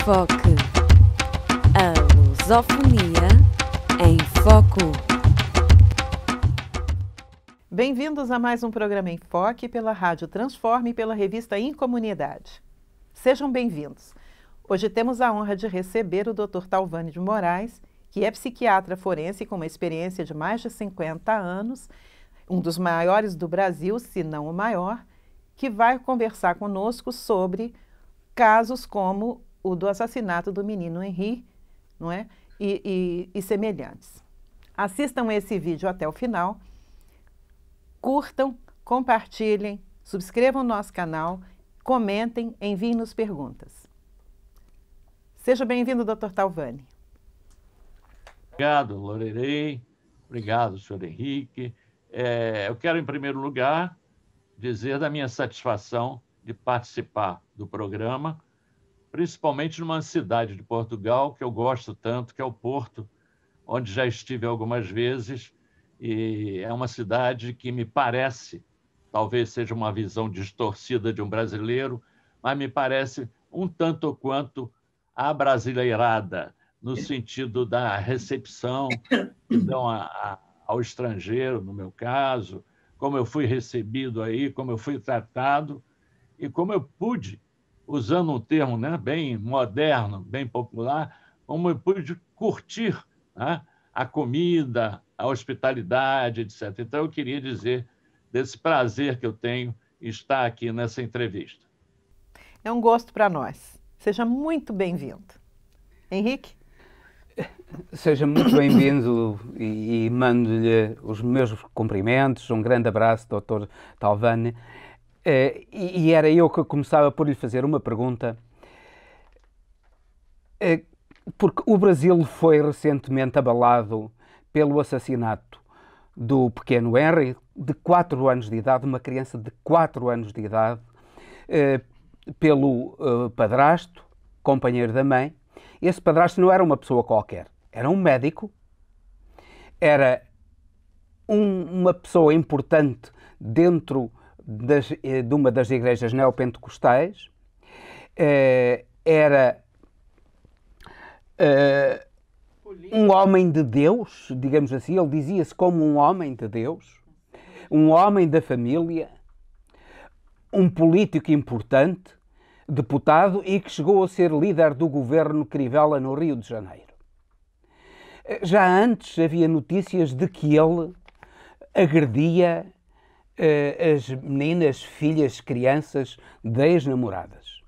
Enfoque. A lusofonia em foco. Bem-vindos a mais um programa Enfoque pela Rádio Transforme e pela revista Incomunidade. Sejam bem-vindos. Hoje temos a honra de receber o Dr. Talvani de Moraes, que é psiquiatra forense com uma experiência de mais de 50 anos, um dos maiores do Brasil, se não o maior, que vai conversar conosco sobre casos como o do assassinato do menino Henri, não é? E semelhantes. Assistam esse vídeo até o final, curtam, compartilhem, subscrevam o nosso canal, comentem, enviem-nos perguntas. Seja bem-vindo, Dr. Talvani. Obrigado, Lorelei. Obrigado, senhor Henrique. Eu quero, em primeiro lugar, dizer da minha satisfação de participar do programa, principalmente numa cidade de Portugal que eu gosto tanto, que é o Porto, onde já estive algumas vezes, e é uma cidade que me parece, talvez seja uma visão distorcida de um brasileiro, mas me parece um tanto ou quanto abrasileirada, no sentido da recepção que dão ao estrangeiro, no meu caso, como eu fui recebido aí, como eu fui tratado e como eu pude, usando um termo, né, bem moderno, bem popular, como eu pude curtir, né, a comida, a hospitalidade, etc. Então, eu queria dizer desse prazer que eu tenho em estar aqui nessa entrevista. É um gosto para nós. Seja muito bem-vindo. Henrique? Seja muito bem-vindo e mando-lhe os meus cumprimentos. Um grande abraço, Dr. Talvani. E era eu que começava por lhe fazer uma pergunta, porque o Brasil foi recentemente abalado pelo assassinato do pequeno Henri, de 4 anos de idade, uma criança de 4 anos de idade, pelo padrasto, companheiro da mãe. Esse padrasto não era uma pessoa qualquer, era um médico, era uma pessoa importante dentro de uma das igrejas neopentecostais, era um homem de Deus, digamos assim, ele dizia-se como um homem de Deus, um homem da família, um político importante, deputado e que chegou a ser líder do governo Crivella no Rio de Janeiro. Já antes havia notícias de que ele agredia as meninas, filhas, crianças de ex-namoradas.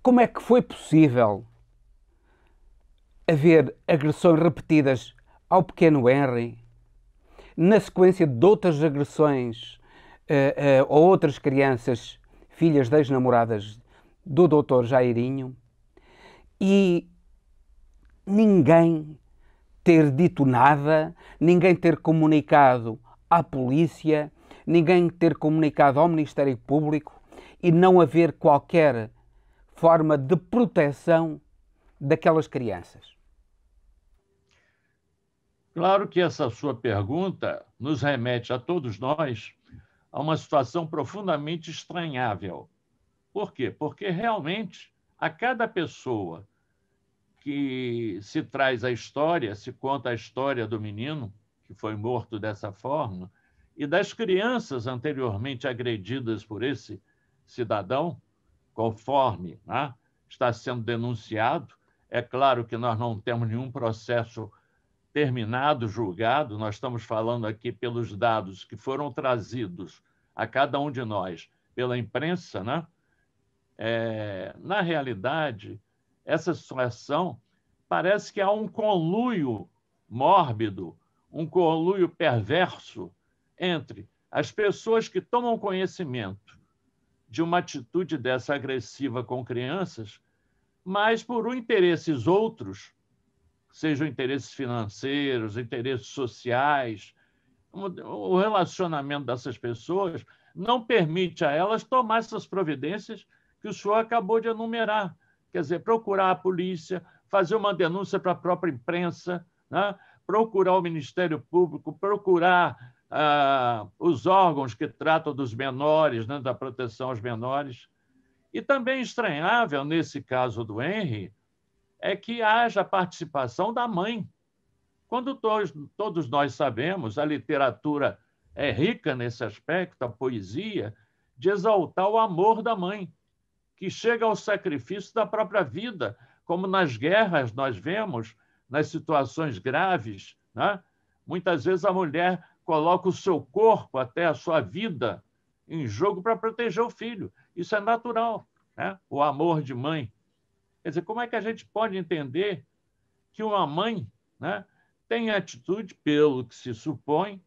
Como é que foi possível haver agressões repetidas ao pequeno Henri, na sequência de outras agressões a outras crianças, filhas de ex-namoradas do Dr. Jairinho, e ninguém ter dito nada, ninguém ter comunicado à polícia, ninguém ter comunicado ao Ministério Público e não haver qualquer forma de proteção daquelas crianças? Claro que essa sua pergunta nos remete a todos nós a uma situação profundamente estranhável. Por quê? Porque realmente a cada pessoa que se traz a história, se conta a história do menino que foi morto dessa forma, e das crianças anteriormente agredidas por esse cidadão, conforme, né, está sendo denunciado. É claro que nós não temos nenhum processo terminado, julgado, nós estamos falando aqui pelos dados que foram trazidos a cada um de nós pela imprensa, né? Na realidade, essa situação parece que há um conluio mórbido, um conluio perverso entre as pessoas que tomam conhecimento de uma atitude dessa agressiva com crianças, mas por interesses outros, sejam interesses financeiros, interesses sociais, o relacionamento dessas pessoas não permite a elas tomar essas providências que o senhor acabou de enumerar. Quer dizer, procurar a polícia, fazer uma denúncia para a própria imprensa, né? Procurar o Ministério Público, procurar os órgãos que tratam dos menores, né? Da proteção aos menores. E também estranhável, nesse caso do Henry, é que haja participação da mãe. Quando todos nós sabemos, a literatura é rica nesse aspecto, a poesia, de exaltar o amor da mãe, que chega ao sacrifício da própria vida, como nas guerras nós vemos, nas situações graves, né? Muitas vezes a mulher coloca o seu corpo, até a sua vida, em jogo para proteger o filho. Isso é natural, né? O amor de mãe. Quer dizer, como é que a gente pode entender que uma mãe, né, tem atitude, pelo que se supõe,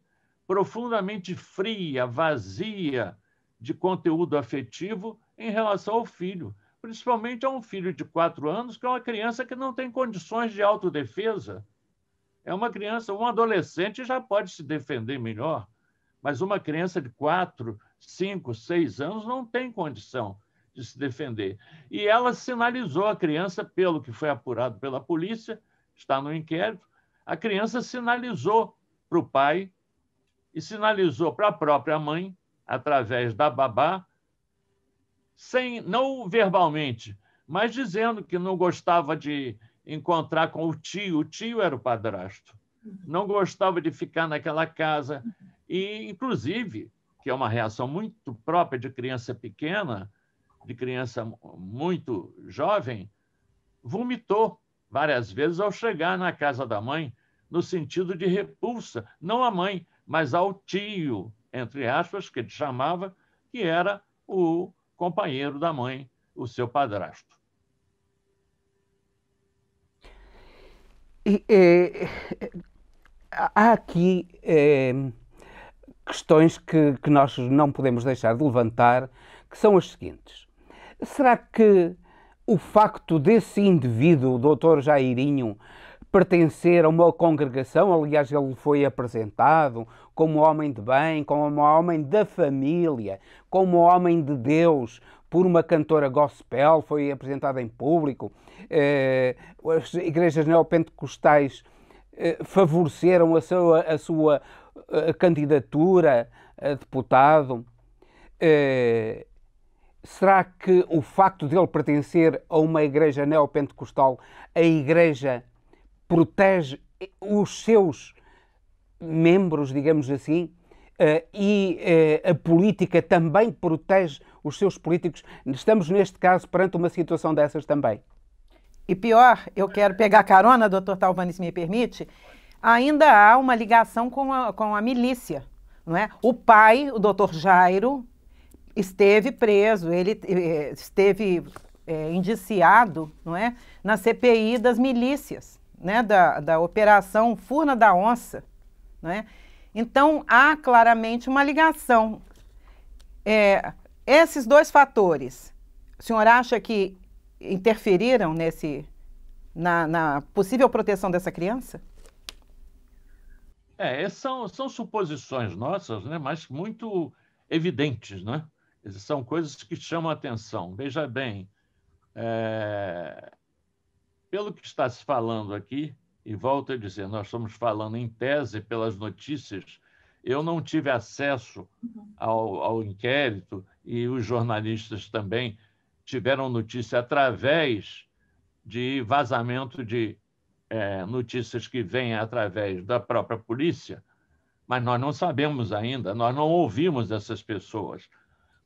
profundamente fria, vazia de conteúdo afetivo em relação ao filho, principalmente a um filho de 4 anos, que é uma criança que não tem condições de autodefesa. É uma criança, um adolescente já pode se defender melhor, mas uma criança de 4, 5, 6 anos não tem condição de se defender. E ela sinalizou a criança, pelo que foi apurado pela polícia, está no inquérito, a criança sinalizou para o pai e sinalizou para a própria mãe, através da babá, não verbalmente, mas dizendo que não gostava de encontrar com o tio era o padrasto, não gostava de ficar naquela casa, e, inclusive, que é uma reação muito própria de criança pequena, de criança muito jovem, vomitou várias vezes ao chegar na casa da mãe, no sentido de repulsa, não à mãe, mas ao tio, entre aspas, que ele chamava, que era o companheiro da mãe, o seu padrasto. Há aqui questões que nós não podemos deixar de levantar, que são as seguintes. Será que o facto desse indivíduo, o Dr. Jairinho, pertencer a uma congregação, aliás, ele foi apresentado como homem de bem, como homem da família, como homem de Deus, por uma cantora gospel, foi apresentado em público, as igrejas neopentecostais favoreceram a sua candidatura a deputado. Será que o facto de ele pertencer a uma igreja neopentecostal, a igreja protege os seus membros, digamos assim, e a política também protege os seus políticos? Estamos, neste caso, perante uma situação dessas também. E pior, eu quero pegar carona, doutor Talvani, se me permite, ainda há uma ligação com a milícia, não é? O pai, o doutor Jairo, esteve preso, ele esteve indiciado, não é, na CPI das milícias, né, da Operação Furna da Onça, não é? Então, há claramente uma ligação. Esses dois fatores, o senhor acha que interferiram na possível proteção dessa criança? São suposições nossas, né, mas muito evidentes, né? São coisas que chamam a atenção. Veja bem, pelo que está se falando aqui, e volto a dizer, nós estamos falando em tese pelas notícias, eu não tive acesso ao inquérito e os jornalistas também tiveram notícia através de vazamento de notícias que vêm através da própria polícia, mas nós não sabemos ainda, nós não ouvimos essas pessoas.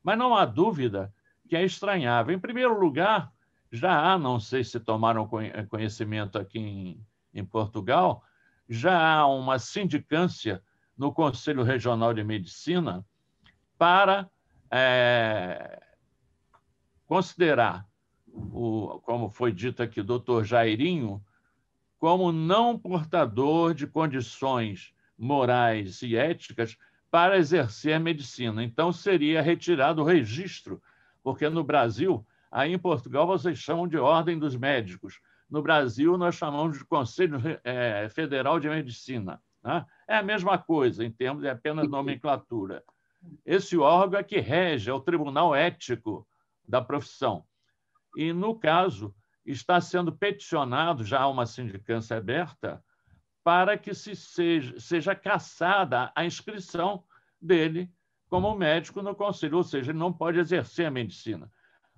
Mas não há dúvida que é estranhável. Em primeiro lugar, já há, não sei se tomaram conhecimento aqui em Portugal, já há uma sindicância no Conselho Regional de Medicina para considerar, como foi dito aqui, doutor Jairinho, como não portador de condições morais e éticas para exercer a medicina. Então, seria retirado o registro, porque no Brasil, aí em Portugal, vocês chamam de Ordem dos Médicos. No Brasil, nós chamamos de Conselho Federal de Medicina, né? É a mesma coisa, em termos de apenas nomenclatura. Esse órgão é que rege, é o Tribunal Ético da profissão. E, no caso, está sendo peticionado, já há uma sindicância aberta, para que seja cassada a inscrição dele como médico no conselho, ou seja, ele não pode exercer a medicina.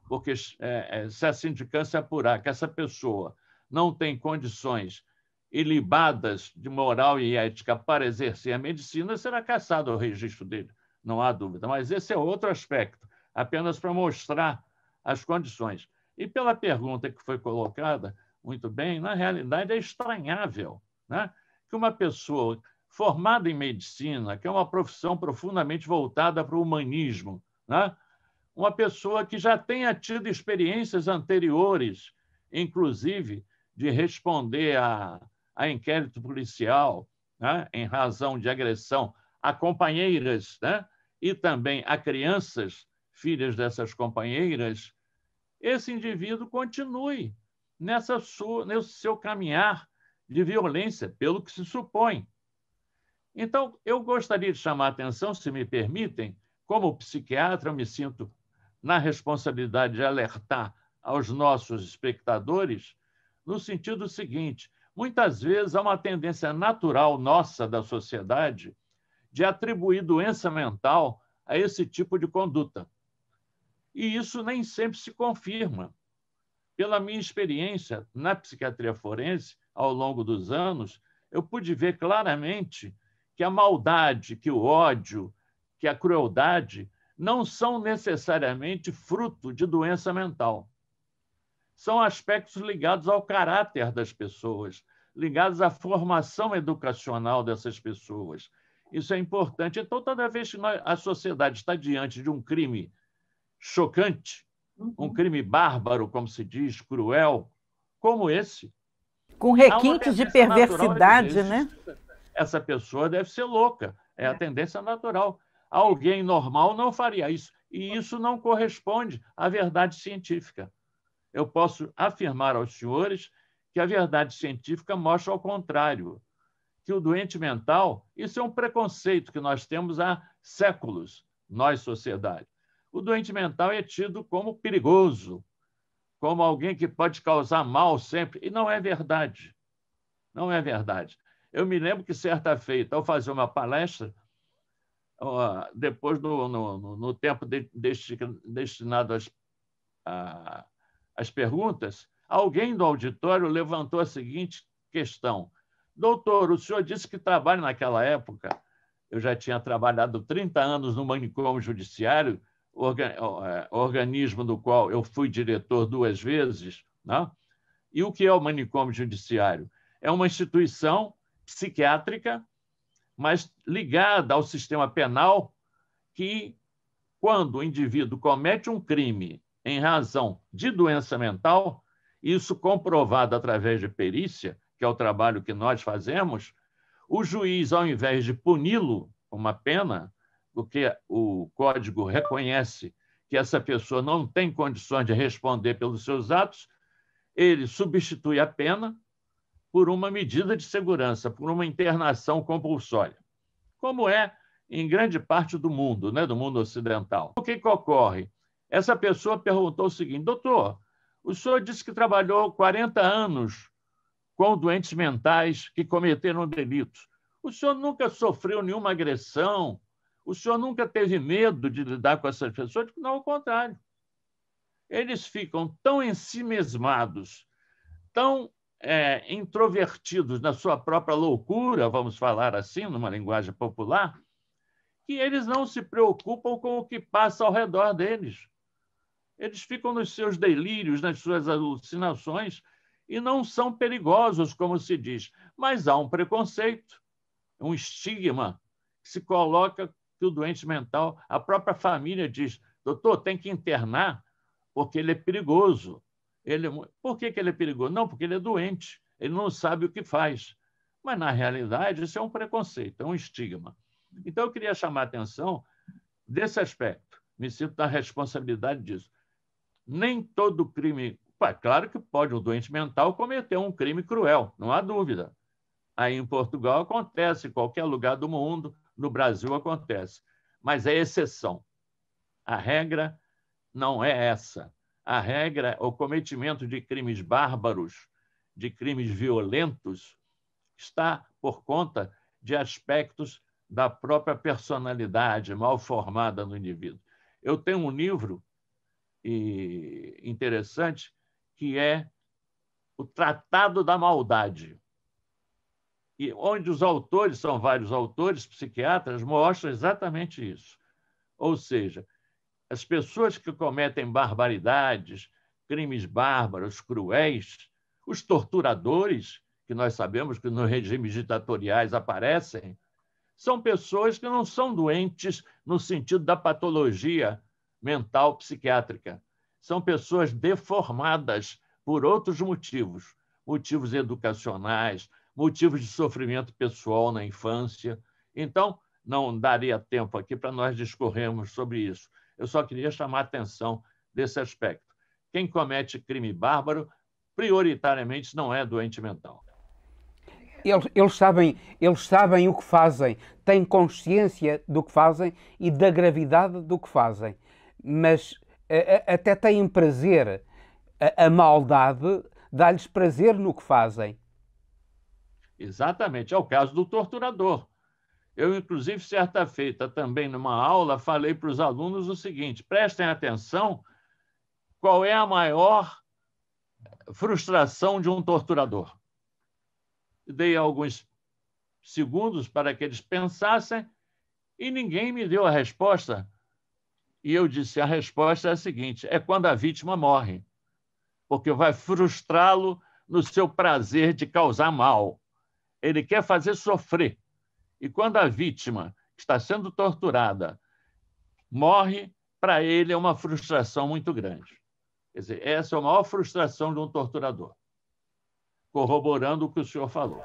porque se a sindicância apurar que essa pessoa não tem condições ilibadas de moral e ética para exercer a medicina, será cassado o registro dele, não há dúvida. Mas esse é outro aspecto, apenas para mostrar as condições. E pela pergunta que foi colocada, muito bem, na realidade é estranhável, né, que uma pessoa formada em medicina, que é uma profissão profundamente voltada para o humanismo, né, uma pessoa que já tenha tido experiências anteriores, inclusive de responder a inquérito policial, né, em razão de agressão a companheiras, né, e também a crianças, filhas dessas companheiras, esse indivíduo continue nesse seu caminhar de violência, pelo que se supõe. Então, eu gostaria de chamar a atenção, se me permitem, como psiquiatra, eu me sinto na responsabilidade de alertar aos nossos espectadores, no sentido seguinte: muitas vezes há uma tendência natural nossa da sociedade de atribuir doença mental a esse tipo de conduta. E isso nem sempre se confirma. Pela minha experiência na psiquiatria forense, ao longo dos anos, eu pude ver claramente que a maldade, que o ódio, que a crueldade não são necessariamente fruto de doença mental. São aspectos ligados ao caráter das pessoas, ligados à formação educacional dessas pessoas. Isso é importante. Então, toda vez que a sociedade está diante de um crime chocante, um crime bárbaro, como se diz, cruel, como esse, com requintes de perversidade, né? Essa pessoa deve ser louca, é a tendência natural. Alguém normal não faria isso, e isso não corresponde à verdade científica. Eu posso afirmar aos senhores que a verdade científica mostra ao contrário, que o doente mental, isso é um preconceito que nós temos há séculos, nós, sociedade. O doente mental é tido como perigoso, como alguém que pode causar mal sempre, e não é verdade. Não é verdade. Eu me lembro que, certa feita, ao fazer uma palestra, depois, no tempo destinado às perguntas, alguém do auditório levantou a seguinte questão: doutor, o senhor disse que trabalha naquela época, eu já tinha trabalhado 30 anos no manicômio judiciário, organismo do qual eu fui diretor 2 vezes, né? E o que é o manicômio judiciário? É uma instituição psiquiátrica, mas ligada ao sistema penal, que, quando o indivíduo comete um crime em razão de doença mental, isso comprovado através de perícia, que é o trabalho que nós fazemos, o juiz, ao invés de puni-lo com uma pena, porque o Código reconhece que essa pessoa não tem condições de responder pelos seus atos, ele substitui a pena por uma medida de segurança, por uma internação compulsória, como é em grande parte do mundo, né, do mundo ocidental. O que ocorre? Essa pessoa perguntou o seguinte: doutor, o senhor disse que trabalhou 40 anos com doentes mentais que cometeram delitos. O senhor nunca sofreu nenhuma agressão? O senhor nunca teve medo de lidar com essas pessoas? Não, ao contrário. Eles ficam tão ensimesmados, tão introvertidos na sua própria loucura, vamos falar assim, numa linguagem popular, que eles não se preocupam com o que passa ao redor deles. Eles ficam nos seus delírios, nas suas alucinações, e não são perigosos, como se diz. Mas há um preconceito, um estigma que se coloca que o doente mental, a própria família diz: doutor, tem que internar porque ele é perigoso. Por que ele é perigoso? Não, porque ele é doente, ele não sabe o que faz. Mas, na realidade, isso é um preconceito, é um estigma. Então, eu queria chamar a atenção desse aspecto. Me sinto na responsabilidade disso. Nem todo crime... Claro que pode o doente mental cometer um crime cruel, não há dúvida. Aí em Portugal acontece, em qualquer lugar do mundo, no Brasil acontece. Mas é exceção. A regra não é essa. A regra, o cometimento de crimes bárbaros, de crimes violentos, está por conta de aspectos da própria personalidade mal formada no indivíduo. Eu tenho um livro e interessante, que é o Tratado da Maldade, e onde os autores, são vários autores, psiquiatras, mostram exatamente isso. Ou seja, as pessoas que cometem barbaridades, crimes bárbaros, cruéis, os torturadores, que nós sabemos que nos regimes ditatoriais aparecem, são pessoas que não são doentes no sentido da patologia mental psiquiátrica. São pessoas deformadas por outros motivos, motivos educacionais, motivos de sofrimento pessoal na infância. Então, não daria tempo aqui para nós discorrermos sobre isso. Eu só queria chamar a atenção desse aspecto. Quem comete crime bárbaro, prioritariamente, não é doente mental. Eles sabem o que fazem, têm consciência do que fazem e da gravidade do que fazem, mas até têm prazer. A maldade dá-lhes prazer no que fazem. Exatamente, é o caso do torturador. Eu, inclusive, certa feita, também numa aula, falei para os alunos o seguinte: prestem atenção, qual é a maior frustração de um torturador? Dei alguns segundos para que eles pensassem e ninguém me deu a resposta. E eu disse, a resposta é a seguinte: é quando a vítima morre, porque vai frustrá-lo no seu prazer de causar mal. Ele quer fazer sofrer. E quando a vítima que está sendo torturada morre, para ele é uma frustração muito grande. Quer dizer, essa é a maior frustração de um torturador, corroborando o que o senhor falou.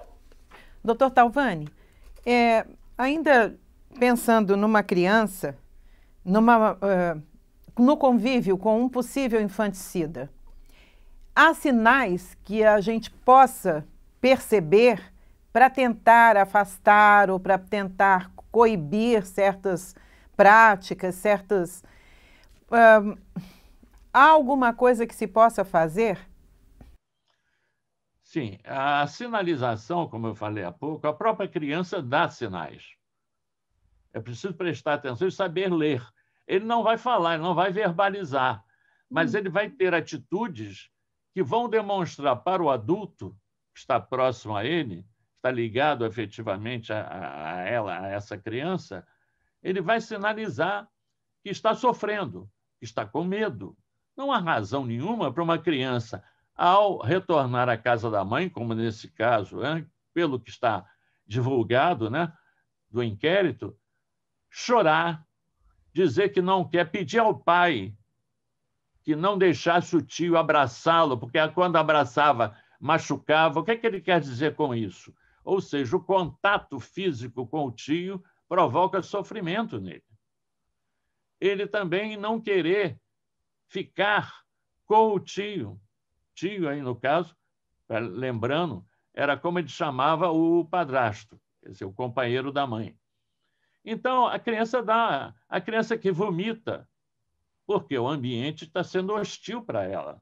Doutor Talvani, ainda pensando numa criança, no convívio com um possível infanticida, há sinais que a gente possa perceber para tentar afastar ou para tentar coibir certas práticas, há alguma coisa que se possa fazer? Sim, a sinalização, como eu falei há pouco, a própria criança dá sinais. É preciso prestar atenção e saber ler. Ele não vai falar, ele não vai verbalizar, mas ele vai ter atitudes que vão demonstrar para o adulto que está próximo a ele, está ligado efetivamente a essa criança, ele vai sinalizar que está sofrendo, que está com medo. Não há razão nenhuma para uma criança, ao retornar à casa da mãe, como nesse caso, pelo que está divulgado, do inquérito, chorar, dizer que não quer, pedir ao pai que não deixasse o tio abraçá-lo, porque quando abraçava, machucava. O que é que ele quer dizer com isso? Ou seja, o contato físico com o tio provoca sofrimento nele. Ele também não querer ficar com o tio. Tio, aí no caso, lembrando, era como ele chamava o padrasto, quer dizer, o companheiro da mãe. Então, a criança que vomita, porque o ambiente está sendo hostil para ela.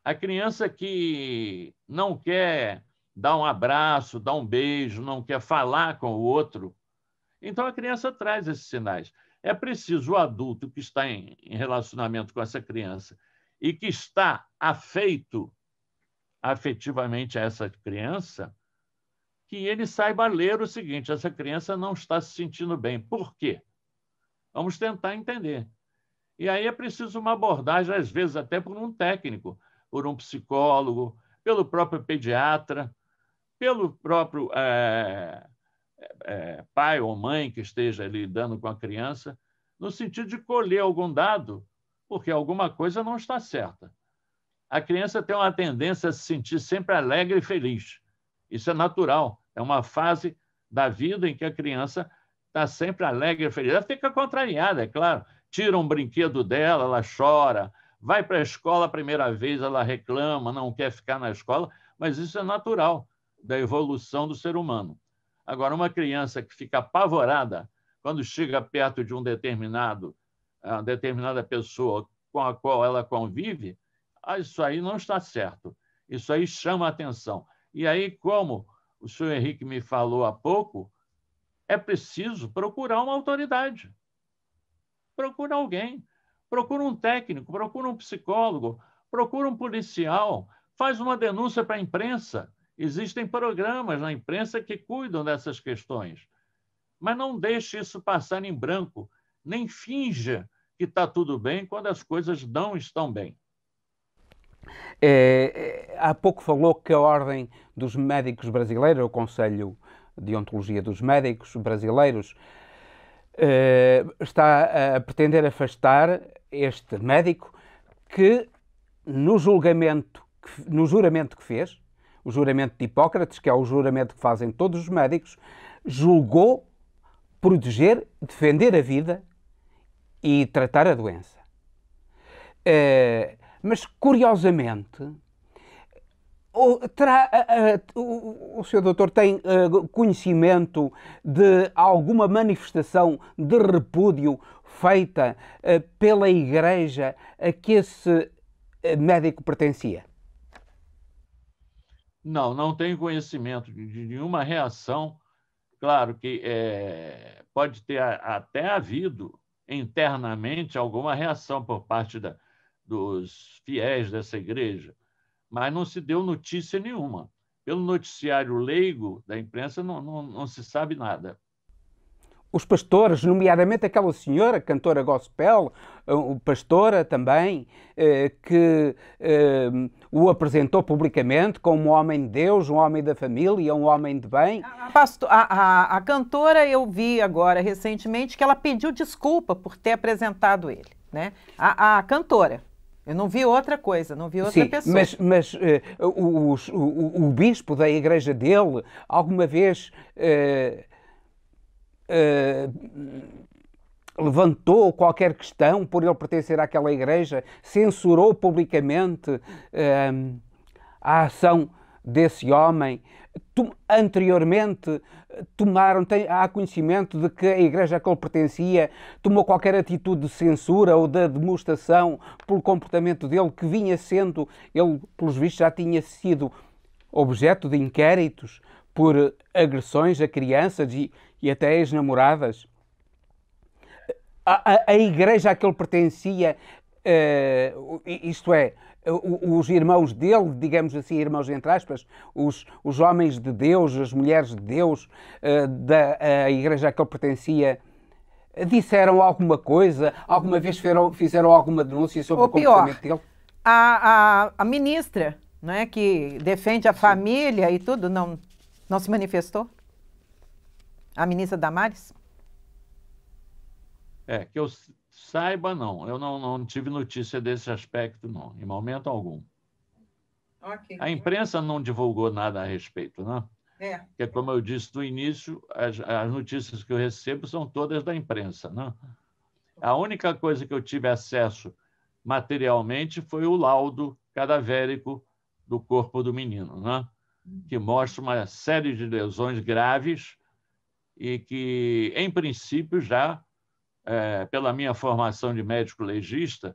A criança que não quer dar um abraço, dar um beijo, não quer falar com o outro. Então, a criança traz esses sinais. É preciso o adulto que está em relacionamento com essa criança e que está afeito afetivamente a essa criança, que ele saiba ler o seguinte: essa criança não está se sentindo bem. Por quê? Vamos tentar entender. E aí é preciso uma abordagem, às vezes até por um técnico, por um psicólogo, pelo próprio pediatra, pelo próprio pai ou mãe que esteja lidando com a criança, no sentido de colher algum dado, porque alguma coisa não está certa. A criança tem uma tendência a se sentir sempre alegre e feliz. Isso é natural, é uma fase da vida em que a criança está sempre alegre e feliz. Ela fica contrariada, é claro. Tira um brinquedo dela, ela chora. Vai para a escola a primeira vez, ela reclama, não quer ficar na escola, mas isso é natural da evolução do ser humano. Agora, uma criança que fica apavorada quando chega perto de determinada pessoa com a qual ela convive, isso aí não está certo. Isso aí chama a atenção. E aí, como o senhor Henrique me falou há pouco, é preciso procurar uma autoridade. Procura alguém. procura um técnico, procura um psicólogo, procura um policial, faz uma denúncia para a imprensa. Existem programas na imprensa que cuidam dessas questões. Mas não deixe isso passar em branco, nem finja que está tudo bem quando as coisas não estão bem. Há pouco falou que a Ordem dos Médicos Brasileiros, o Conselho de Ontologia dos Médicos Brasileiros, está a pretender afastar este médico que, no juramento que fez, o juramento de Hipócrates, que é o juramento que fazem todos os médicos, julgou proteger, defender a vida e tratar a doença. Mas, curiosamente, o Sr. Doutor tem conhecimento de alguma manifestação de repúdio feita pela Igreja a que esse médico pertencia? Não, não tenho conhecimento de nenhuma reação. Claro que pode ter até havido internamente alguma reação por parte dos fiéis dessa igreja, mas não se deu notícia nenhuma. Pelo noticiário leigo da imprensa, não se sabe nada. Os pastores, nomeadamente aquela senhora, cantora gospel, pastora também, que o apresentou publicamente como um homem de Deus, um homem da família, um homem de bem. A cantora, eu vi agora recentemente que ela pediu desculpa por ter apresentado ele, né? A cantora. Eu não vi outra coisa, não vi outra pessoa. Mas o bispo da igreja dele, alguma vez levantou qualquer questão por ele pertencer àquela igreja, censurou publicamente a ação desse homem. Anteriormente há conhecimento de que a igreja a que ele pertencia tomou qualquer atitude de censura ou de demonstração pelo comportamento dele, que vinha sendo, ele pelos vistos já tinha sido objeto de inquéritos por agressões a crianças e até ex-namoradas. A igreja a que ele pertencia, isto é, os irmãos dele, digamos assim, irmãos entre aspas, os homens de Deus, as mulheres de Deus, da igreja a que ele pertencia, disseram alguma coisa? Alguma vez fizeram alguma denúncia sobre o comportamento dele? A ministra, né, que defende a família e tudo, não se manifestou? A ministra Damares? Que eu saiba, não. Eu não tive notícia desse aspecto, não, em momento algum. Okay. A imprensa não divulgou nada a respeito, né? Porque, como eu disse no início, as notícias que eu recebo são todas da imprensa, né? A única coisa que eu tive acesso materialmente foi o laudo cadavérico do corpo do menino, né? Que mostra uma série de lesões graves e que, em princípio, já, pela minha formação de médico legista,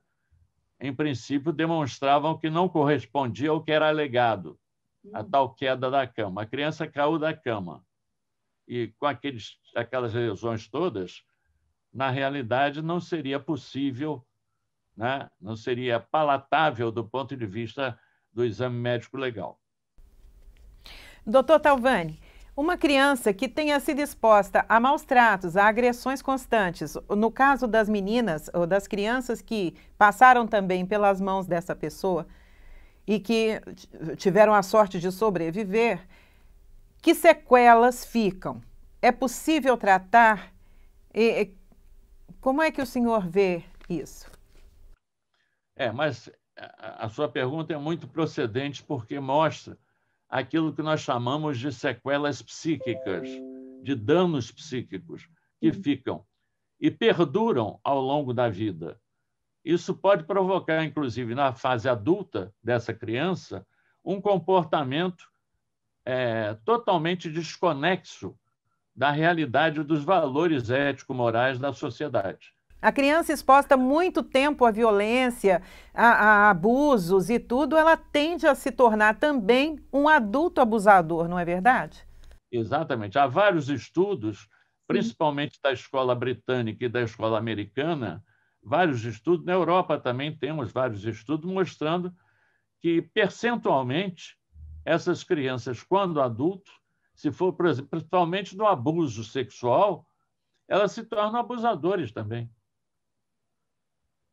em princípio, demonstravam que não correspondia ao que era alegado, a tal queda da cama. A criança caiu da cama e, com aquelas lesões todas, na realidade, não seria possível, né? Não seria palatável do ponto de vista do exame médico legal. Doutor Thalvani, uma criança que tenha sido exposta a maus tratos, a agressões constantes, no caso das meninas ou das crianças que passaram também pelas mãos dessa pessoa e que tiveram a sorte de sobreviver, que sequelas ficam? É possível tratar? Como é que o senhor vê isso? Mas a sua pergunta é muito procedente porque mostra aquilo que nós chamamos de sequelas psíquicas, de danos psíquicos que ficam e perduram ao longo da vida. Isso pode provocar, inclusive, na fase adulta dessa criança, um comportamento totalmente desconexo da realidade dos valores ético-morais da sociedade. A criança exposta muito tempo à violência, a abusos e tudo, ela tende a se tornar também um adulto abusador, não é verdade? Exatamente. Há vários estudos, principalmente da escola britânica e da escola americana, vários estudos, na Europa também temos vários estudos mostrando que, percentualmente, essas crianças, quando adultos, se for, por exemplo, principalmente no abuso sexual, elas se tornam abusadores também.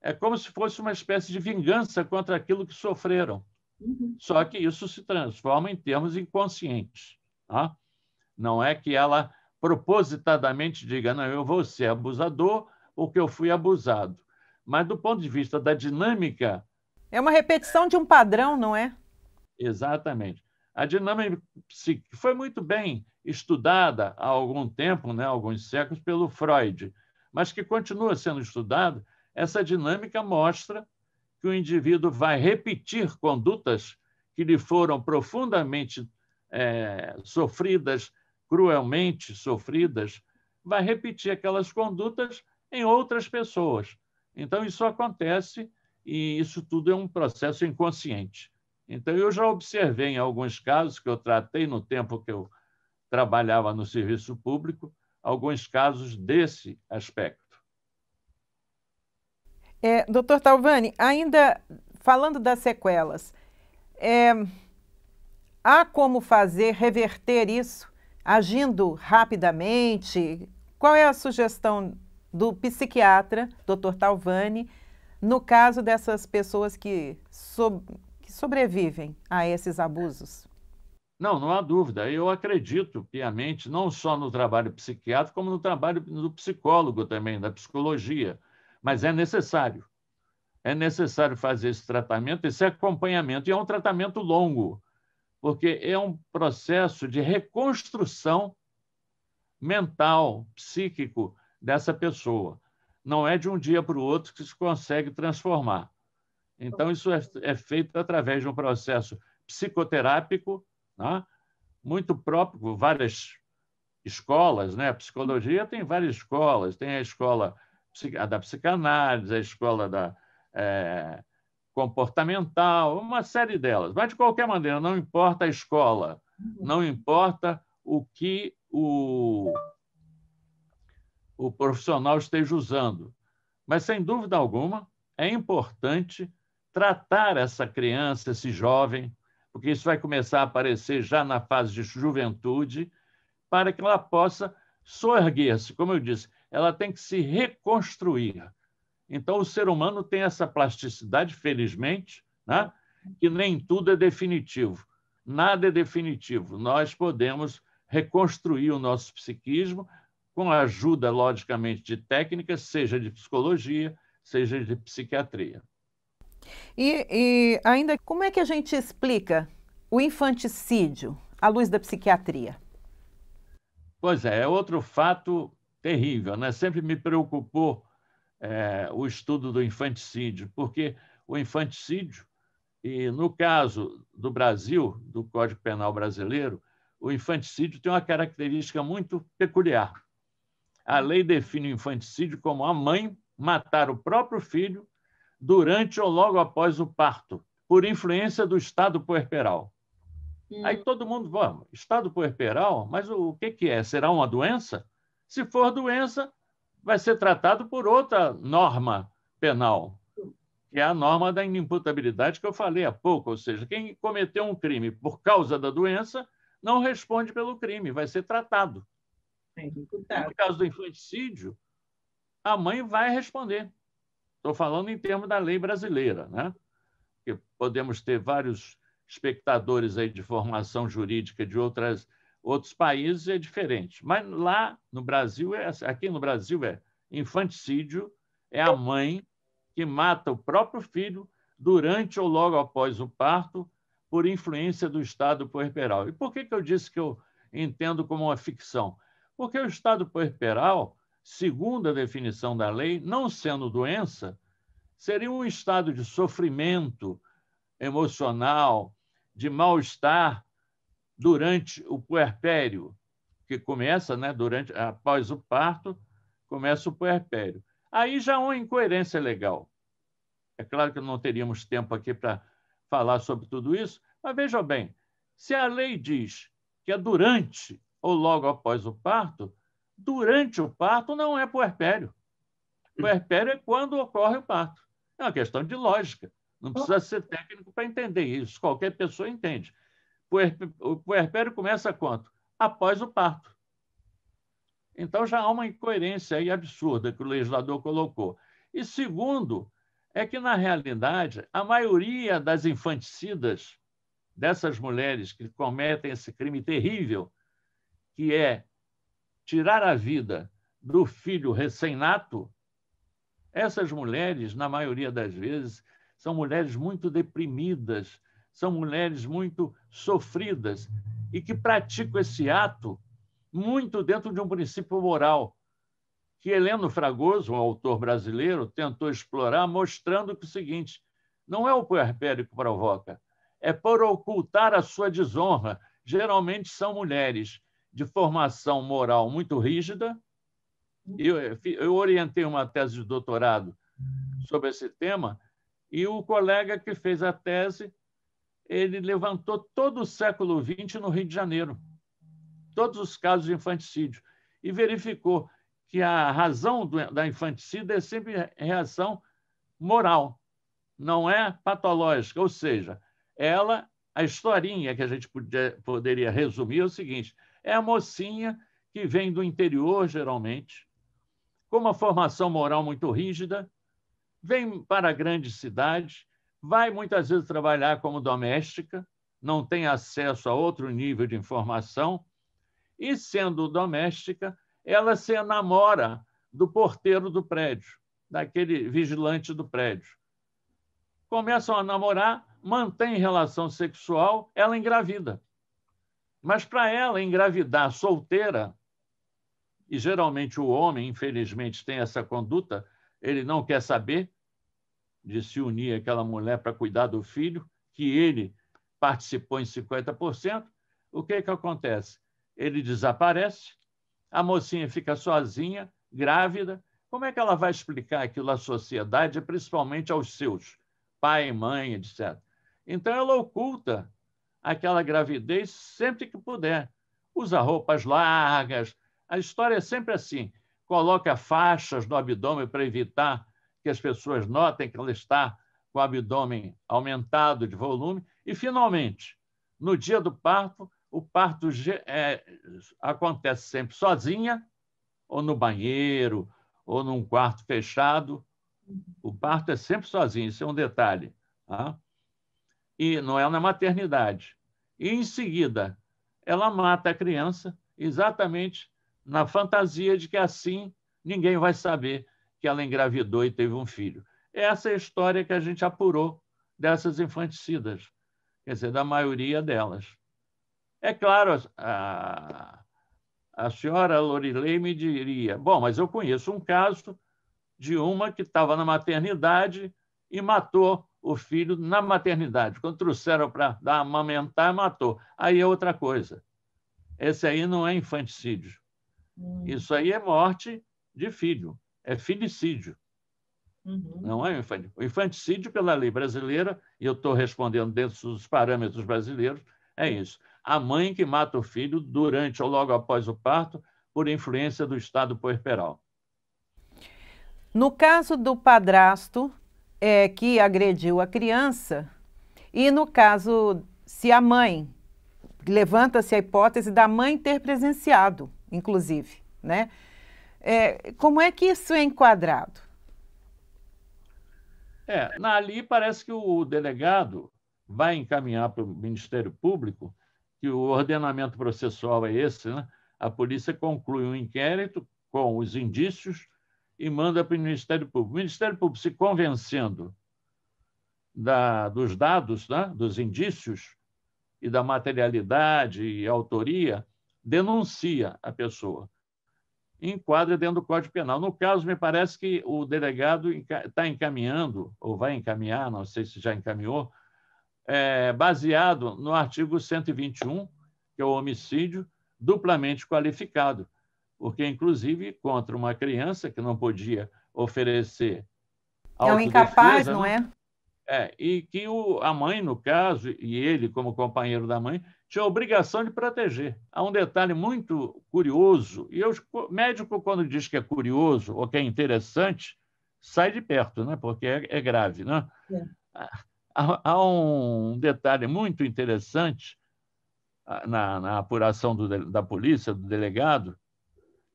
É como se fosse uma espécie de vingança contra aquilo que sofreram. Só que isso se transforma em termos inconscientes. Tá? Não é que ela propositadamente diga, não, eu vou ser abusador porque eu fui abusado. Mas, do ponto de vista da dinâmica... É uma repetição de um padrão, não é? Exatamente. A dinâmica psíquica foi muito bem estudada há algum tempo, né, alguns séculos, pelo Freud, mas que continua sendo estudada. Essa dinâmica mostra que o indivíduo vai repetir condutas que lhe foram profundamente sofridas, cruelmente sofridas, vai repetir aquelas condutas em outras pessoas. Então, isso acontece e isso tudo é um processo inconsciente. Então, eu já observei em alguns casos que eu tratei no tempo que eu trabalhava no serviço público, alguns casos desse aspecto. Doutor Talvani, ainda falando das sequelas, há como reverter isso, agindo rapidamente? Qual é a sugestão do psiquiatra, doutor Talvani, no caso dessas pessoas que sobrevivem a esses abusos? Não há dúvida. Eu acredito piamente, não só no trabalho psiquiátrico, como no trabalho do psicólogo também, da psicologia. Mas é necessário. É necessário fazer esse tratamento, esse acompanhamento. E é um tratamento longo, porque é um processo de reconstrução mental, psíquico dessa pessoa. Não é de um dia para o outro que se consegue transformar. Então, isso é feito através de um processo psicoterápico, né? Muito próprio, várias escolas, né? A psicologia tem várias escolas, tem a escola da psicanálise, a escola da comportamental, uma série delas. Mas, de qualquer maneira, não importa a escola, não importa o que o profissional esteja usando. Mas, sem dúvida alguma, é importante tratar essa criança, esse jovem, porque isso vai começar a aparecer já na fase de juventude, para que ela possa soerguer-se. Como eu disse, ela tem que se reconstruir. Então, o ser humano tem essa plasticidade, felizmente, né? Que nem tudo é definitivo. Nada é definitivo. Nós podemos reconstruir o nosso psiquismo com a ajuda, logicamente, de técnicas, seja de psicologia, seja de psiquiatria. E ainda, como é que a gente explica o infanticídio à luz da psiquiatria? Pois é outro fato terrível, né? Sempre me preocupou o estudo do infanticídio, porque o infanticídio, e no caso do Brasil, do Código Penal brasileiro, o infanticídio tem uma característica muito peculiar. A lei define o infanticídio como a mãe matar o próprio filho durante ou logo após o parto, por influência do estado puerperal. Aí todo mundo, vamos, estado puerperal, mas o que é? Será uma doença? Se for doença, vai ser tratado por outra norma penal, que é a norma da inimputabilidade que eu falei há pouco, ou seja, quem cometeu um crime por causa da doença não responde pelo crime, vai ser tratado. No caso do infanticídio, a mãe vai responder. Estou falando em termos da lei brasileira, né? Porque podemos ter vários espectadores aí de formação jurídica de outros países, é diferente. Mas lá no Brasil, aqui no Brasil, infanticídio é a mãe que mata o próprio filho durante ou logo após o parto por influência do estado puerperal. E por que eu disse que eu entendo como uma ficção? Porque o estado puerperal, segundo a definição da lei, não sendo doença, seria um estado de sofrimento emocional, de mal-estar durante o puerpério, que começa, né, após o parto, começa o puerpério. Aí já há uma incoerência legal. É claro que não teríamos tempo aqui para falar sobre tudo isso, mas veja bem, se a lei diz que é durante ou logo após o parto, durante o parto não é puerpério. Puerpério é quando ocorre o parto. É uma questão de lógica. Não precisa ser técnico para entender isso. Qualquer pessoa entende. O puerpério começa quando? Após o parto. Então, já há uma incoerência aí absurda que o legislador colocou. E segundo, é que, na realidade, a maioria das infanticidas, dessas mulheres que cometem esse crime terrível, que é tirar a vida do filho recém-nato, essas mulheres, na maioria das vezes, são mulheres muito deprimidas, são mulheres muito sofridas e que praticam esse ato muito dentro de um princípio moral que Heleno Fragoso, um autor brasileiro, tentou explorar, mostrando que o seguinte: não é o puerpério que provoca, é por ocultar a sua desonra. Geralmente são mulheres de formação moral muito rígida. Eu orientei uma tese de doutorado sobre esse tema e o colega que fez a tese, ele levantou todo o século XX no Rio de Janeiro, todos os casos de infanticídio, e verificou que a razão da infanticida é sempre reação moral, não é patológica. Ou seja, a historinha que a gente poderia resumir é o seguinte: é a mocinha que vem do interior, geralmente, com uma formação moral muito rígida, vem para a grande cidade, vai muitas vezes trabalhar como doméstica, não tem acesso a outro nível de informação, e, sendo doméstica, ela se enamora do porteiro do prédio, daquele vigilante do prédio. Começam a namorar, mantêm relação sexual, ela engravida. Mas para ela engravidar solteira, e geralmente o homem, infelizmente, tem essa conduta, ele não quer saber de se unir àquela mulher para cuidar do filho, que ele participou em 50%, o que acontece? Ele desaparece, a mocinha fica sozinha, grávida. Como é que ela vai explicar aquilo à sociedade, principalmente aos seus pai, mãe, etc.? Então, ela oculta aquela gravidez sempre que puder. Usa roupas largas. A história é sempre assim. Coloca faixas no abdômen para evitar que as pessoas notem que ela está com o abdômen aumentado de volume. E, finalmente, no dia do parto, o parto acontece sempre sozinha, ou no banheiro, ou num quarto fechado. O parto é sempre sozinho, isso é um detalhe. Tá? E não é na maternidade. E, em seguida, ela mata a criança exatamente na fantasia de que assim ninguém vai saber que ela engravidou e teve um filho. Essa é a história que a gente apurou dessas infanticidas, quer dizer, da maioria delas. É claro, a senhora Lorilei me diria: bom, mas eu conheço um caso de uma que estava na maternidade e matou o filho na maternidade. Quando trouxeram para amamentar, matou. Aí é outra coisa. Esse aí não é infanticídio. Isso aí é morte de filho, é filicídio. Não é infanticídio. O infanticídio, pela lei brasileira, e eu estou respondendo dentro dos parâmetros brasileiros, é isso: a mãe que mata o filho durante ou logo após o parto por influência do estado puerperal. No caso do padrasto que agrediu a criança, e no caso, se a mãe, levanta-se a hipótese da mãe ter presenciado, inclusive, né? Como é que isso é enquadrado? Ali parece que o delegado vai encaminhar para o Ministério Público, que o ordenamento processual é esse, né? A polícia conclui um inquérito com os indícios e manda para o Ministério Público. O Ministério Público, se convencendo dos dados, né? Dos indícios e da materialidade e autoria, denuncia a pessoa. Enquadra dentro do Código Penal. No caso, me parece que o delegado está encaminhando, ou vai encaminhar, não sei se já encaminhou, baseado no artigo 121, que é o homicídio duplamente qualificado, porque, inclusive, contra uma criança que não podia oferecer autodefesa, um incapaz, não é? E que a mãe, no caso, e ele, como companheiro da mãe, tinha a obrigação de proteger. Há um detalhe muito curioso, e o médico, quando diz que é curioso ou que é interessante, sai de perto, né? Porque é grave, né? É. Há um detalhe muito interessante na apuração da polícia, do delegado,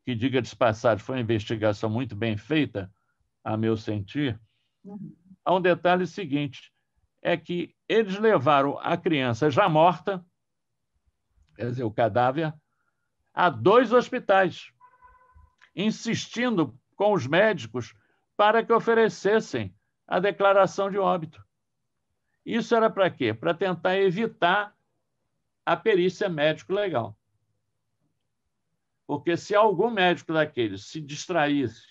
que, diga de passagem, foi uma investigação muito bem feita, a meu sentir. Há um detalhe seguinte, é que eles levaram a criança já morta, quer dizer, o cadáver, a 2 hospitais, insistindo com os médicos para que oferecessem a declaração de óbito. Isso era para quê? Para tentar evitar a perícia médico-legal. Porque se algum médico daqueles se distraísse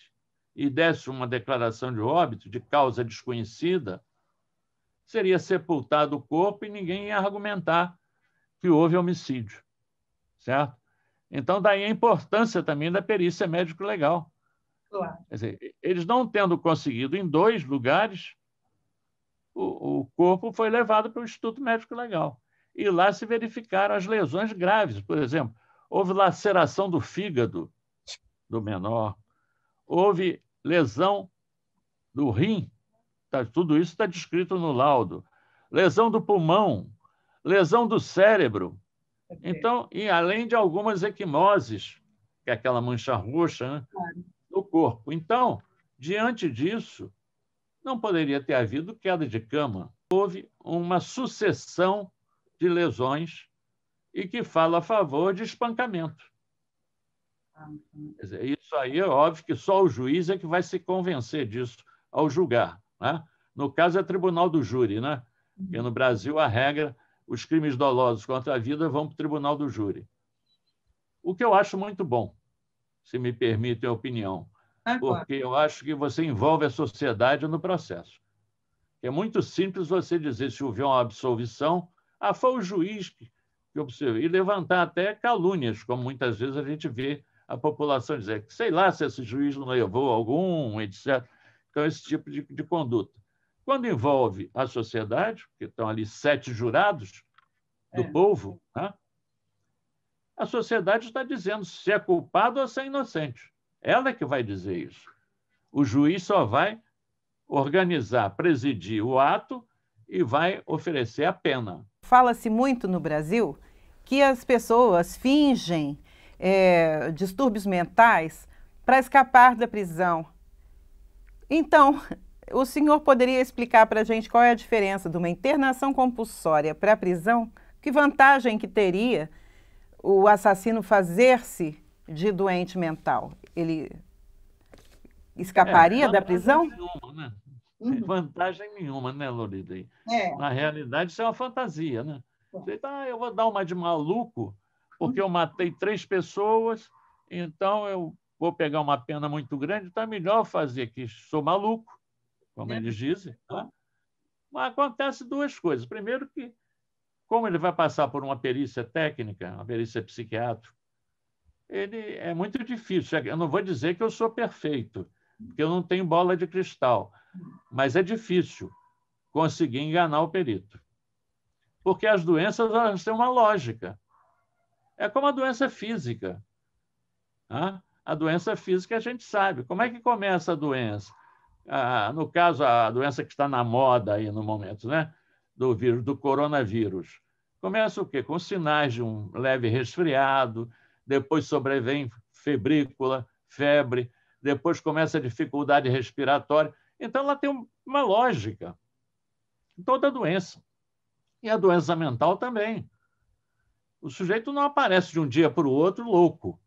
e desse uma declaração de óbito de causa desconhecida, seria sepultado o corpo e ninguém ia argumentar que houve homicídio, certo? Então, daí a importância também da perícia médico-legal. Claro. Quer dizer, eles não tendo conseguido em 2 lugares, o corpo foi levado para o Instituto Médico Legal. E lá se verificaram as lesões graves. Por exemplo, houve laceração do fígado do menor, houve lesão do rim, tudo isso está descrito no laudo, lesão do pulmão, lesão do cérebro. Então, e além de algumas equimoses, que é aquela mancha roxa, né, no corpo. Então, diante disso, não poderia ter havido queda de cama. Houve uma sucessão de lesões e que fala a favor de espancamento. Quer dizer, isso aí é óbvio que só o juiz é que vai se convencer disso ao julgar, né? No caso, é tribunal do júri, né? Porque no Brasil, a regra, os crimes dolosos contra a vida vão para o tribunal do júri. O que eu acho muito bom, se me permitem a opinião, porque eu acho que você envolve a sociedade no processo. É muito simples você dizer, se houver uma absolvição, foi o juiz que observou, e levantar até calúnias, como muitas vezes a gente vê a população dizer, que sei lá se esse juiz não levou algum, etc. Então, esse tipo de conduta. Quando envolve a sociedade, porque estão ali 7 jurados do povo, né? A sociedade está dizendo se é culpado ou se é inocente. Ela é que vai dizer isso. O juiz só vai organizar, presidir o ato e vai oferecer a pena. Fala-se muito no Brasil que as pessoas fingem distúrbios mentais para escapar da prisão. Então, o senhor poderia explicar para a gente qual é a diferença de uma internação compulsória para a prisão? Que vantagem que teria o assassino fazer-se de doente mental? Ele escaparia da prisão? Nenhuma, né? Vantagem nenhuma, né, Lorida? Na realidade, isso é uma fantasia, né? Você, eu vou dar uma de maluco, porque eu matei 3 pessoas, então eu vou pegar uma pena muito grande, então é melhor fazer que sou maluco, como eles dizem. Tá? Mas acontece 2 coisas. Primeiro que, como ele vai passar por uma perícia técnica, uma perícia psiquiátrica, ele é muito difícil. Eu não vou dizer que eu sou perfeito, porque eu não tenho bola de cristal, mas é difícil conseguir enganar o perito. Porque as doenças elas têm uma lógica. É como a doença física. Tá? A doença física a gente sabe. Como é que começa a doença? No caso, a doença que está na moda aí no momento, né? Do vírus, do coronavírus. Começa o quê? Com sinais de um leve resfriado, depois sobrevém febrícula, febre, depois começa a dificuldade respiratória. Então, ela tem uma lógica. Toda doença. E a doença mental também. O sujeito não aparece de um dia para o outro louco,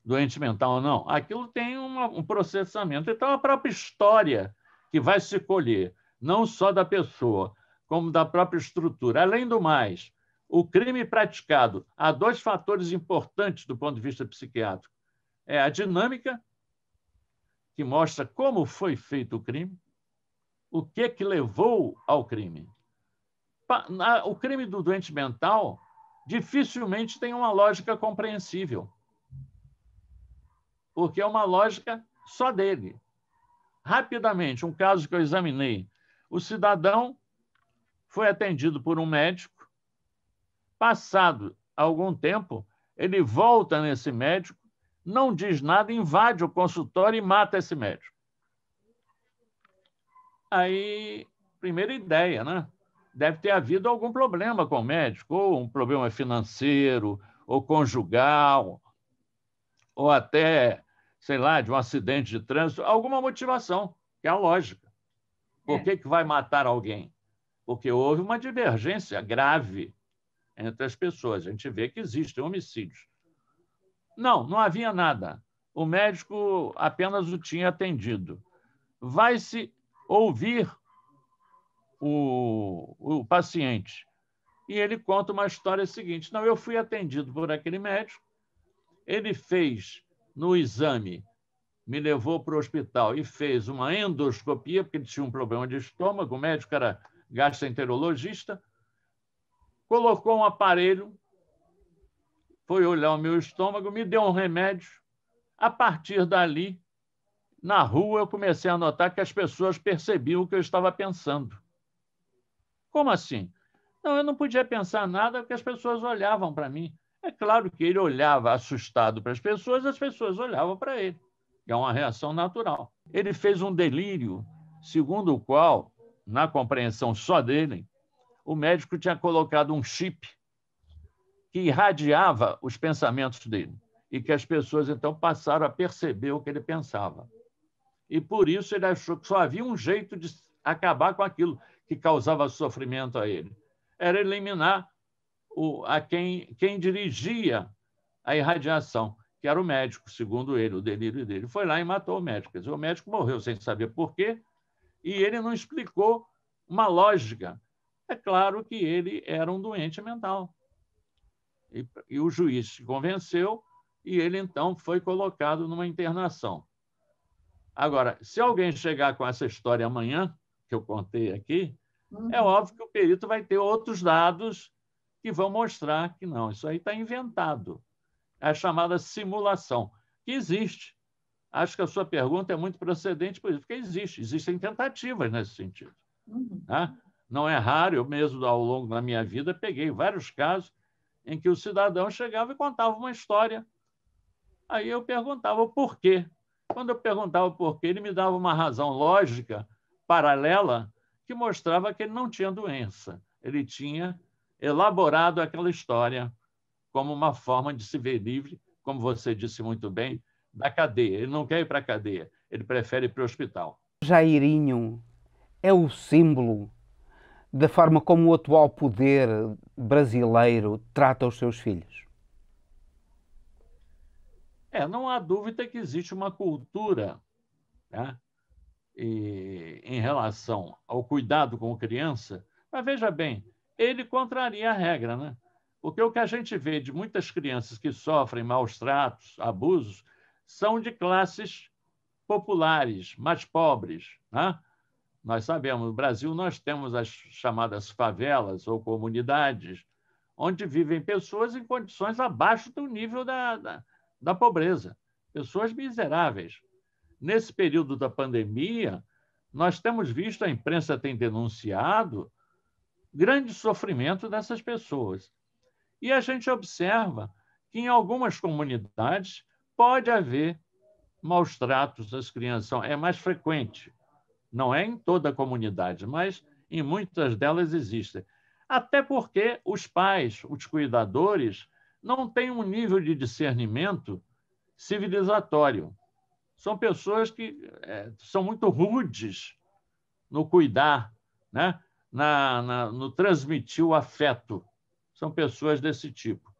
doente mental, não. Aquilo tem um processamento. Então, a própria história que vai se colher, não só da pessoa, como da própria estrutura. Além do mais, o crime praticado, há 2 fatores importantes do ponto de vista psiquiátrico. É a dinâmica, que mostra como foi feito o crime, o que levou ao crime. O crime do doente mental dificilmente tem uma lógica compreensível, porque é uma lógica só dele. Rapidamente, um caso que eu examinei, o cidadão foi atendido por um médico, passado algum tempo, ele volta nesse médico, não diz nada, invade o consultório e mata esse médico. Aí, primeira ideia, né? Deve ter havido algum problema com o médico, ou um problema financeiro, ou conjugal, ou até, sei lá, de um acidente de trânsito, alguma motivação, que é a lógica. Por que vai matar alguém? Porque houve uma divergência grave entre as pessoas. A gente vê que existem homicídios. Não havia nada. O médico apenas o tinha atendido. Vai-se ouvir o paciente. E ele conta uma história seguinte. Não, eu fui atendido por aquele médico, ele fez no exame, me levou para o hospital e fez uma endoscopia, porque ele tinha um problema de estômago, o médico era gastroenterologista, colocou um aparelho, foi olhar o meu estômago, me deu um remédio. A partir dali, na rua, eu comecei a notar que as pessoas percebiam o que eu estava pensando. Como assim? Não, eu não podia pensar nada porque as pessoas olhavam para mim. É claro que ele olhava assustado para as pessoas olhavam para ele. É uma reação natural. Ele fez um delírio, segundo o qual, na compreensão só dele, o médico tinha colocado um chip que irradiava os pensamentos dele e que as pessoas, então, passaram a perceber o que ele pensava. E, por isso, ele achou que só havia um jeito de acabar com aquilo que causava sofrimento a ele. Era eliminar quem dirigia a irradiação, que era o médico, segundo ele, o delírio dele. Foi lá e matou o médico. Quer dizer, o médico morreu sem saber por quê e ele não explicou uma lógica. É claro que ele era um doente mental. E o juiz se convenceu e ele, então, foi colocado numa internação. Agora, se alguém chegar com essa história amanhã, que eu contei aqui, é óbvio que o perito vai ter outros dados que vão mostrar que não, isso aí está inventado. É a chamada simulação, que existe. Acho que a sua pergunta é muito procedente por isso, porque existem tentativas nesse sentido. Né? Não é raro, eu mesmo, ao longo da minha vida, peguei vários casos em que o cidadão chegava e contava uma história. Aí eu perguntava o porquê. Quando eu perguntava o porquê, ele me dava uma razão lógica paralela que mostrava que ele não tinha doença. Ele tinha elaborado aquela história como uma forma de se ver livre, como você disse muito bem, da cadeia. Ele não quer ir para a cadeia, ele prefere ir para o hospital. Jairinho é o símbolo da forma como o atual poder brasileiro trata os seus filhos. Não há dúvida que existe uma cultura, né, em relação ao cuidado com criança, mas veja bem, ele contraria a regra, né? Porque o que a gente vê de muitas crianças que sofrem maus tratos, abusos, são de classes populares, mais pobres, né? Nós sabemos, no Brasil nós temos as chamadas favelas ou comunidades, onde vivem pessoas em condições abaixo do nível da pobreza, pessoas miseráveis. Nesse período da pandemia, nós temos visto, a imprensa tem denunciado, grande sofrimento dessas pessoas. E a gente observa que em algumas comunidades pode haver maus tratos às crianças, é mais frequente. Não é em toda a comunidade, mas em muitas delas existem. Até porque os pais, os cuidadores, não têm um nível de discernimento civilizatório. São pessoas que são muito rudes no cuidar, né? No transmitir o afeto. São pessoas desse tipo.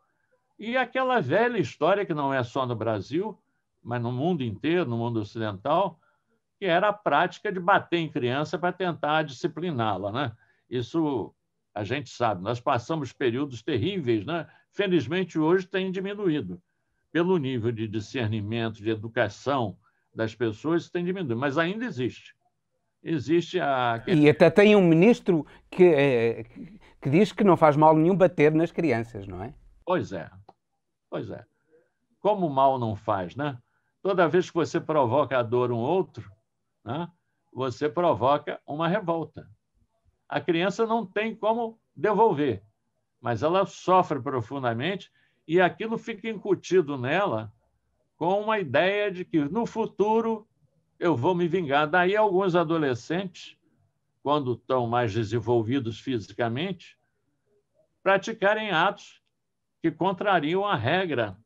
E aquela velha história, que não é só no Brasil, mas no mundo inteiro, no mundo ocidental, que era a prática de bater em criança para tentar discipliná-la, né? Isso a gente sabe. Nós passamos períodos terríveis, né? Felizmente, hoje tem diminuído. Pelo nível de discernimento, de educação das pessoas, tem diminuído, mas ainda existe. Existe a... E até tem um ministro que diz que não faz mal nenhum bater nas crianças, não é? Pois é. Como o mal não faz, né? Toda vez que você provoca a dor um outro, né, você provoca uma revolta. A criança não tem como devolver, mas ela sofre profundamente e aquilo fica incutido nela com uma ideia de que no futuro eu vou me vingar. Daí alguns adolescentes quando estão mais desenvolvidos fisicamente, praticarem atos que contrariam a regra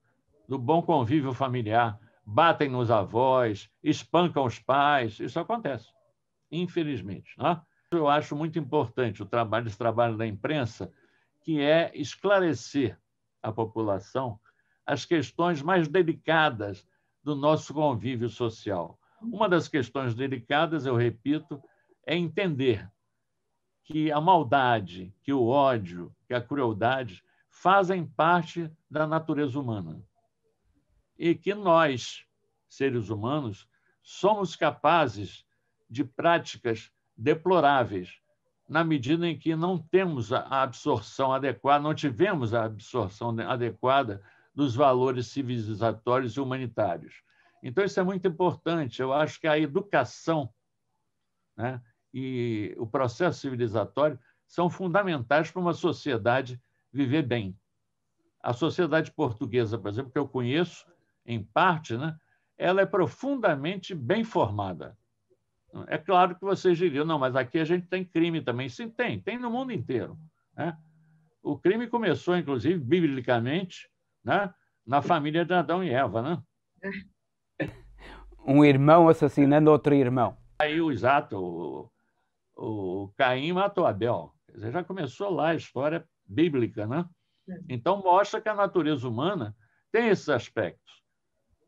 do bom convívio familiar. Batem nos avós, espancam os pais, isso acontece, infelizmente, né? Eu acho muito importante esse trabalho da imprensa, que é esclarecer à população as questões mais delicadas do nosso convívio social. Uma das questões delicadas, eu repito, é entender que a maldade, que o ódio, que a crueldade fazem parte da natureza humana e que nós, seres humanos, somos capazes de práticas deploráveis na medida em que não temos a absorção adequada, não tivemos a absorção adequada dos valores civilizatórios e humanitários. Então, isso é muito importante. Eu acho que a educação, né, e o processo civilizatório são fundamentais para uma sociedade viver bem. A sociedade portuguesa, por exemplo, que eu conheço, em parte, né, ela é profundamente bem formada. É claro que vocês diriam, não, mas aqui a gente tem crime também. Sim, tem no mundo inteiro, né? O crime começou, inclusive, biblicamente, né, na família de Adão e Eva, né? Um irmão assassinando outro irmão. Aí, exato, o Caim matou Abel. Quer dizer, já começou lá a história bíblica, né? Então, mostra que a natureza humana tem esses aspectos.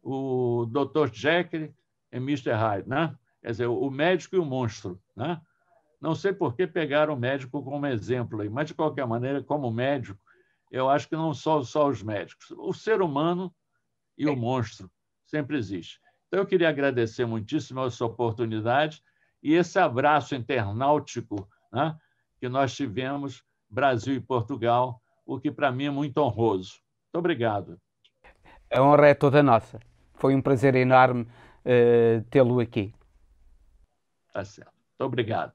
O Dr. Jekyll e Mr. Hyde, né? Quer dizer, o médico e o monstro, né? Não sei por que pegaram o médico como exemplo aí, mas, de qualquer maneira, como médico, eu acho que não só os médicos. O ser humano e o monstro sempre existe. Então, eu queria agradecer muitíssimo essa oportunidade e esse abraço internautico, né, que nós tivemos, Brasil e Portugal, o que para mim é muito honroso. Muito obrigado. A honra é toda nossa. Foi um prazer enorme tê-lo aqui. Tá certo. Muito obrigado.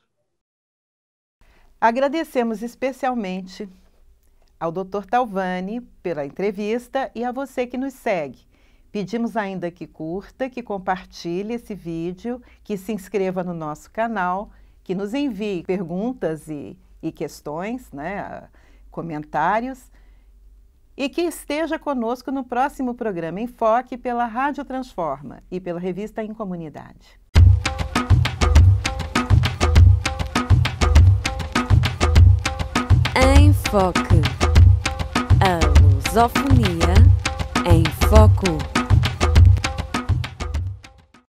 Agradecemos especialmente ao Dr. Thalvani pela entrevista e a você que nos segue. Pedimos ainda que curta, que compartilhe esse vídeo, que se inscreva no nosso canal, que nos envie perguntas e questões, né, comentários, e que esteja conosco no próximo programa Enfoque pela Rádio Transforma e pela revista Em Comunidade. Enfoque. A lusofonia em foco.